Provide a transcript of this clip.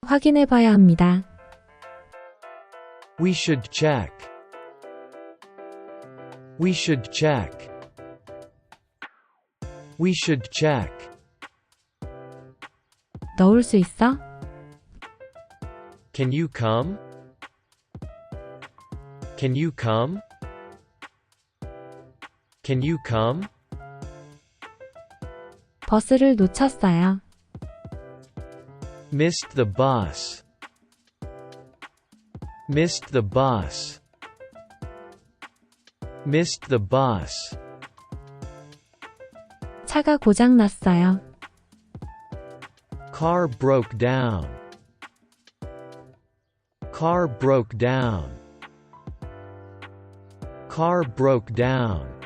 확인해 봐야 합니다. We should check. We should check. We should check. 넣을 수 있어? Can you come? Can you come? Can you come? 버스를 놓쳤어요. Missed the bus. Missed the bus. Missed the bus. 차가 고장 났어요. Car broke down. Car broke down. Car broke down.